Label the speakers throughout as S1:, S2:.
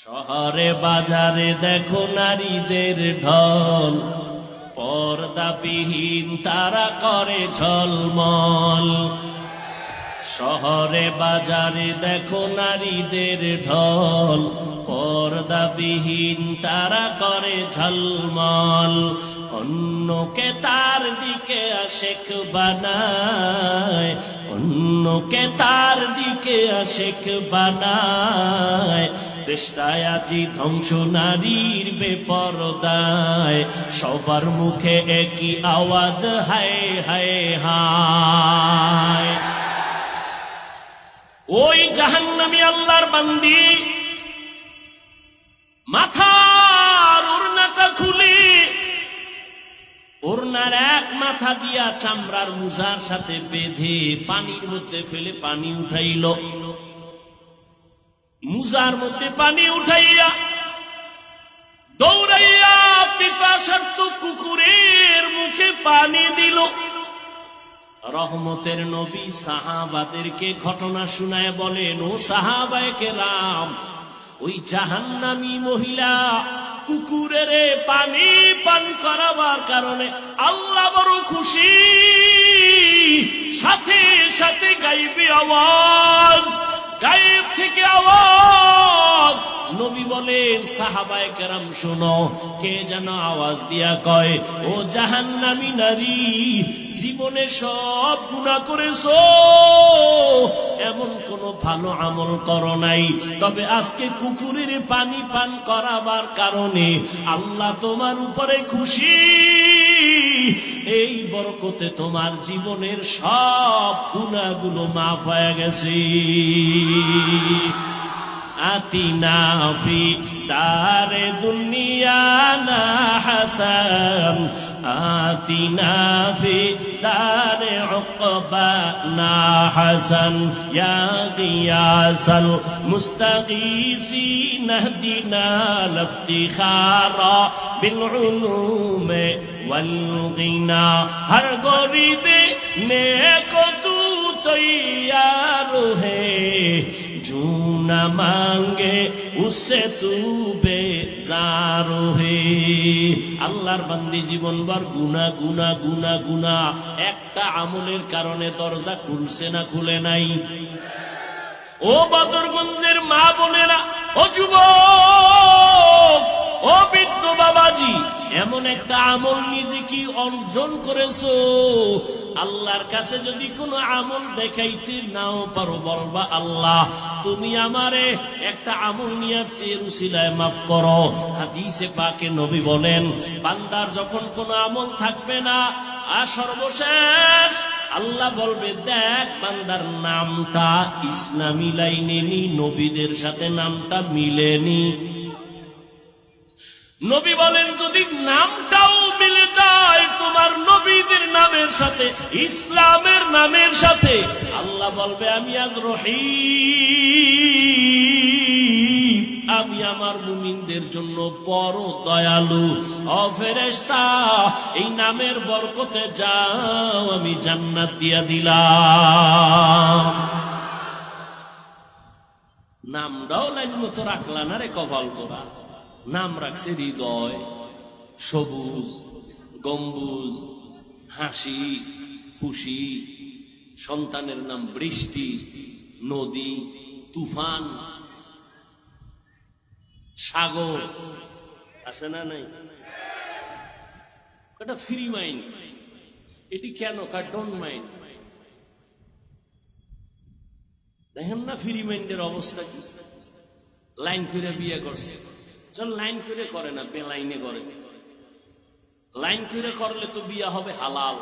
S1: শহরে বাজারে দেখো নারীদের ঢল, পর্দাবিহীন তারা করে ঝলমল। শহরে বাজারে দেখো নারীদের ঢল, পর্দাবিহীন তারা করে ঝলমল। অন্যকে তার দিকে আশেক বানায়, অন্যকে তার দিকে আশেক বানায়। দেশটায় আজি ধ্বংস নারীর বেপরদায়, সবার মুখে একই আওয়াজ হায় হায় হায়। ওই জাহান্নামী আল্লাহর বান্দি মাথার ওড়নাটা খুলে, ওড়নার এক মাথা দিয়া চামড়ার মুজার সাথে বেঁধে পানির মধ্যে ফেলে পানি উঠাইল। মুজার মধ্যে পানি উঠাইয়া দৌড়াইয়া পিপাসার্ত কুকুরের মুখে পানি দিল। রহমতের নবী সাহাবাদেরকে ঘটনা শুনায় বলেন, ও সাহাবায়ে কেরাম, ওই জাহান্নামী মহিলা কুকুরের পানি পান করাবার কারণে আল্লাহ বড় খুশি। সাথে সাথে গাইবি আওয়াজ, গায়েব থেকে আওয়াজ। নবী বলেন, সাহাবায়ে কেরাম শোনো, কে যেন আওয়াজ দিয়া কয়, ও জাহান্নামী নারী, জীবনে সব গুনাহ করেছো, এমন কোন ভালো আমল করো নাই, তবে আজকে কুকুরের পানি পান করাবার কারণে আল্লাহ তোমার উপরে খুশি। এই বরকতে তোমার জীবনের সব গুনাহগুলো মাফ হয়ে গেছে। আতিনা ফি দারে দুনিয়া না হাসান, আতিনা ফি দারে উকবা না হাসান, ইয়া গিয়াসাল মুস্তাগীসিন ইহদিনা লিফতিখারা বিল উলুমে ওয়াল গিনা। হর গরিদে নেকো তু তৈয়ার হে, जो न मांगे उससे तू बेजार है। আল্লাহর বান্দি জীবনভর গুনাহ গুনাহ গুনাহ গুনাহ, একটা আমলের কারণে দরজা খুলছে না খুলে নাই? ও বদরগঞ্জের মা বোনেরা, ও যুবক, ও বৃদ্ধ বাবাজি, এমন একটা আমল নিজে কি অর্জন করেছো? আল্লাহর কাছে যদি কোনো আমল দেখাইতে নাও পারো, বলবা, আল্লাহ তুমি আমারে একটা আমল নিয়ে এর উসিলায় মাফ করো। হাদিসে পাকে নবী বলেন, বান্দার যখন কোনো আমল থাকবে না, আর সর্বশেষ আল্লাহ বলবে, দেখ বান্দার নামটা ইসলামী লাইনে নি, নবীদের সাথে নামটা মিলেনি। নবী বলেন, যদি নামটাও মিলে যায় তোমার নবীদের নামের সাথে, ইসলামের নামের সাথে, আল্লাহ বলবে, আমি আজ রহিম, আমি আমার মুমিনদের জন্য বড় দয়ালু। ও ফেরেশতা, এই নামের বরকতে যাও, আমি জান্নাত দিয়া দিলাম। নামটাও লাইন মতো রাখলা না রে কপাল করা। নাম রাখছে হৃদয়, সবুজ, গম্বুজ, হাসি, খুশি। সন্তানের নাম বৃষ্টি, নদী, তুফান, সাগর, আছে না নাই? এটা ফ্রি মাইন্ড। এটি কেন? Don't mind. দেখেন না ফ্রি মাইন্ডের অবস্থা কি? লাইন ফিরে বিয়ে করছে, লাইন করে করে না, বেলাইনে করে। লাইন করে করলে তো বিয়া হবে হালাল,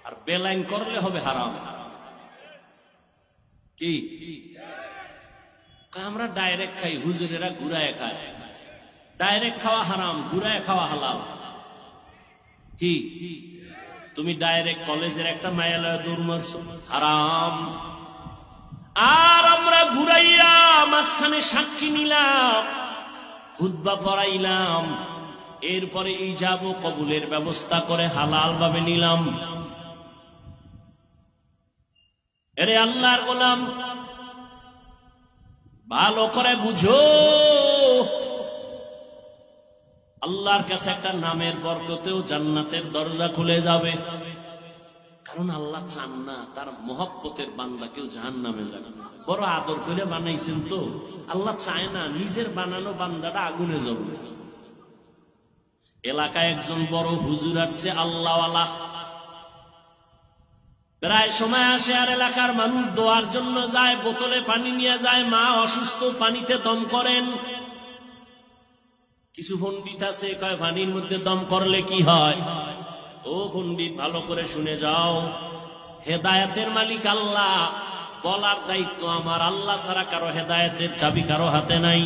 S1: আর বেলাইন করলে হবে হারাম। কি আমরা ডাইরেক্ট খাই, হুজুরেরা ঘুরায় খায়। ডাইরেক্ট খাওয়া হারাম, ঘুরায় খাওয়া হালাল। কি তুমি ডাইরেক্ট কলেজের একটা মায়ালয় দৌড় মারছো, হারাম। আর আমরা ঘুরাইয়া মাঝখানে সাক্ষী নিলাম, খুতবা পড়াইলাম, এরপরে ইজাব ও কবুলের ব্যবস্থা করে হালাল ভাবে নিলাম। এরে আল্লাহর গোলাম, ভালো করে বুঝো, আল্লাহর কাছে একটা নামের বরকতেও জান্নাতের দরজা খুলে যাবে। কারণ আল্লাহ চান না তার মহব্বতের বান্দা কেউ জাহান্নামে যাবে। বড় আদর করে বানাইছেন তো, আল্লাহ চায় না নিজের বানানো বান্দাটা আগুনে জ্বলবে। এলাকায় একজন বড় হুজুর আসছে, আল্লাহওয়ালা। প্রায় সময় আসে আর এলাকার মানুষ দোয়ার জন্য যায়, বোতলে পানি নিয়ে যায়। মা অসুস্থ, পানিতে দম করেন। কিছু পণ্ডিত আছে কয় পানির মধ্যে দম করলে কি হয়। ও পণ্ডিত, ভালো করে শুনে যাও, হেদায়েতের মালিক আল্লাহ, বলার দায়িত্ব আমার। আল্লাহ ছাড়া কারো হেদায়েতের চাবি কারো হাতে নাই।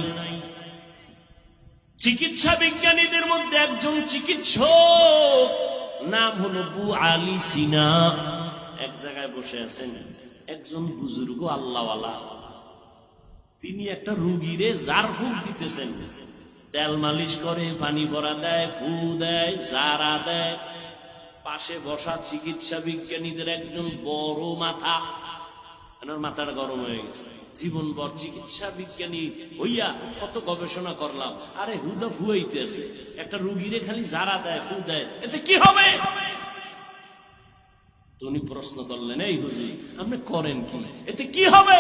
S1: চিকিৎসা বিজ্ঞানীদের মধ্যে একজন চিকিৎসক, নাম হলো বু আলী সিনা। এক জায়গায় বসে আছেন একজন বুজুর্গ আল্লাহওয়ালা, তিনি একটা রুগীরে জারফুক দিতেছেন। তেল মালিশ করে, পানি ভরা দেয়, ফু দেয়, জারা দেয়। পাশে বসা চিকিৎসা বিজ্ঞানীদের একজন বড় মাথা, আমার মাথাটা গরম হয়ে গেছে। জীবনভর চিকিৎসা বিজ্ঞানী হইয়া কত গবেষণা করলাম, আরে হুদা ফুয়াইতেছে, একটা রুগীরে খালি জারা দেয়, ফু দেয়, এতে কি হবে? তো উনি প্রশ্ন করলেন, এই হুজুর আপনি করেন কি, এতে কি হবে?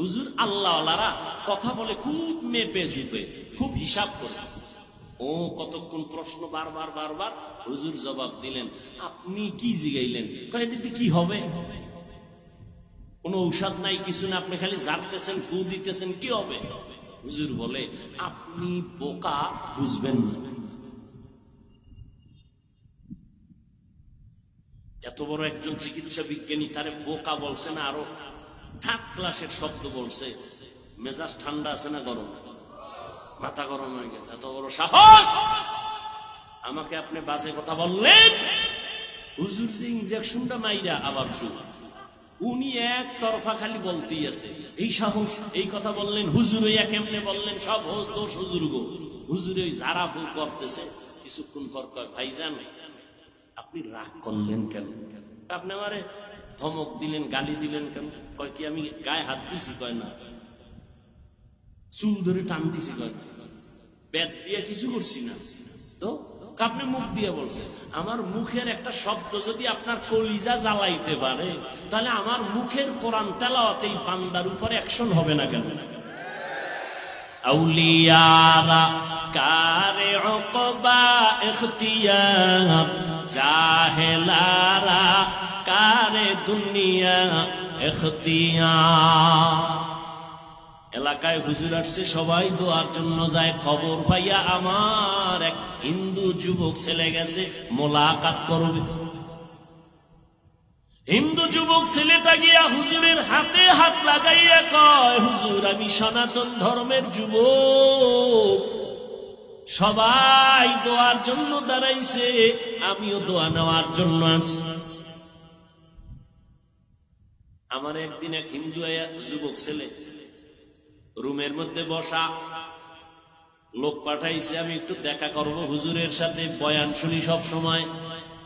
S1: হুজুর আল্লাহওয়ালারা কথা বলে খুব মেপে ঝুপে, খুব হিসাব করে। ও কতক্ষণ প্রশ্ন বারবার বারবার, হুজুর জবাব দিলেন। আপনি কি জিগাইলেন? এটাতে কি হবে? কোন ঔষধ নাই, কিছু না, আপনি খালি জারতেছেন, ফু দিতেছেন, কি হবে? হুজুর বলে, আপনি বোকা, বুঝবেন না। এত বড় একজন চিকিৎসা বিজ্ঞানী, তারে বোকা বলছে না, আরো থার্ড ক্লাসের শব্দ বলছে। মেজাজ ঠান্ডা আছে না গরম? মাথা গরম হয়ে গেছে। এত বড় সাহস, আমাকে আপনি বাজে কথা বললেন? হুজুর যে ইনজেকশনটা মাইরা আবার চুপ, উনি এক তরফা খালি বলতেই আছে। এই সাহস, এই কথা বললেন, হুজুর ওই কেমনে বললেন, সব দোষ হুজুর গো। হুজুর ওই জারা ফুল করতেছে। কিছুক্ষণ পর কয়, ভাইজান আপনি রাগ করলেন কেন? আপনি আমারে ধমক দিলেন, গালি দিলেন কেন? কয় কি আমি গায়ে হাত দিছি? কয় না। চুল ধরে টান দিছি? কয় বেদ দিয়ে কিছু করছি না তো। আপনি মুখ দিয়ে বলছেন। আমার মুখের একটা শব্দ যদি আপনার কলিজা জ্বালাইতে পারে, তাহলে আমার মুখের কোরআন তেলাওয়াতে এই বান্দার উপরে অ্যাকশন হবে না কেন? আউলিয়ারা কারে উকবা ইখতিয়ার, জাহেলারা কারে দুনিয়া ইখতিয়ার। এলাকায় হুজুর আসছে, সবাই দোয়ার জন্য যায়। খবর পাইয়া আমার এক হিন্দু যুবক ছেলে গেছে, মোলাকাত করবে। হিন্দু যুবক ছেলেটা গিয়া হুজুরের হাতে হাত লাগাইয়া কয়, হুজুর আমি সনাতন ধর্মের যুবক, সবাই দোয়ার জন্য দাঁড়াইছে, আমিও দোয়া নেওয়ার জন্য আসছি। আমার একদিন এক হিন্দু যুবক ছেলে রুমের মধ্যে বসা, লোক পাঠাইছে আমি একটু দেখা করব হুজুরের সাথে, বয়ান শুনি সব সময়।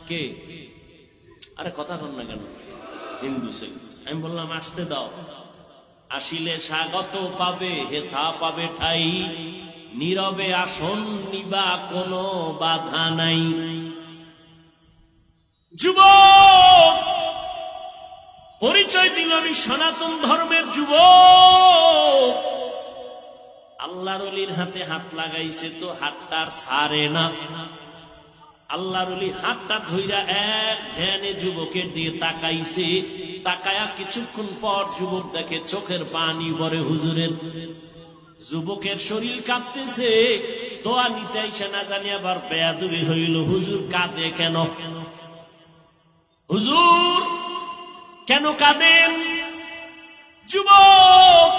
S1: কে? আরে কথা কর না কেন? হিন্দু ছেলে। আমি বললাম আসতে দাও। আসিলে স্বাগত পাবে, হেথা পাবে ঠাই, নীরবে আসন নিবা কোনো বাধা নাই। যুবক পরিচয় দিল, আমি সনাতন ধর্মের যুবক। আল্লাহর ওলির হাতে হাত লাগাইছে তো হাতটা আর ছাড়ে না। আল্লাহর ওলি হাতটা ধইরা এক ধ্যানে যুবকের দিয়ে তাকাইছে। তাকায়া কিছুক্ষণ পর যুবক দেখে চোখের পানি ভরে হুজুরের। যুবকের শরীর কাঁপতেছে, দোয়া নিতে আইসা না জানি আবার বেয়াদবি হইল। হুজুর কাঁদে কেন? হুজুর কেন কাঁদেন? যুবক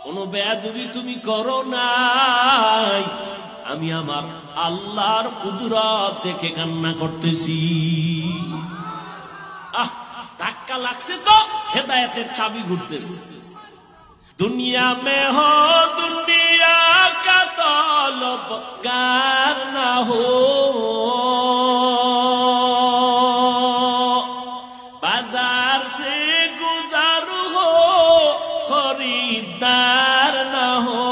S1: কোন বেয়াদবি তুমি করো নাই, আমি আমার আল্লাহর কুদরত দেখে কান্না করতেছি। ধাক্কা লাগছে তো, হেদায়েতের চাবি ঘুরতেছে। দুনিয়া মে হো দুনিয়া কা তলবগার না হো, বাজার সে গুজার হো খরিদার না হো।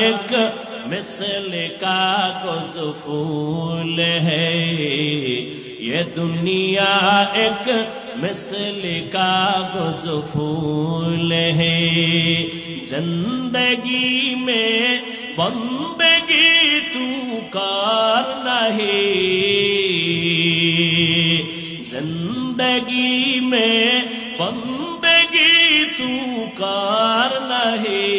S1: एक मिसल कागज फूल है, ये दुनिया एक मिसल कागज फूल है। जिंदगी में बंदगी तू कर नहीं, जिंदगी में बंदगी तू कर नहीं,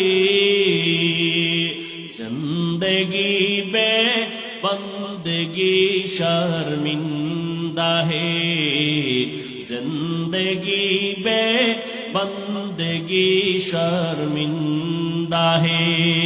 S1: जिंदगी में बंदगी शर्मिंदा है, जिंदगी में बंदगी शर्मिंदा है।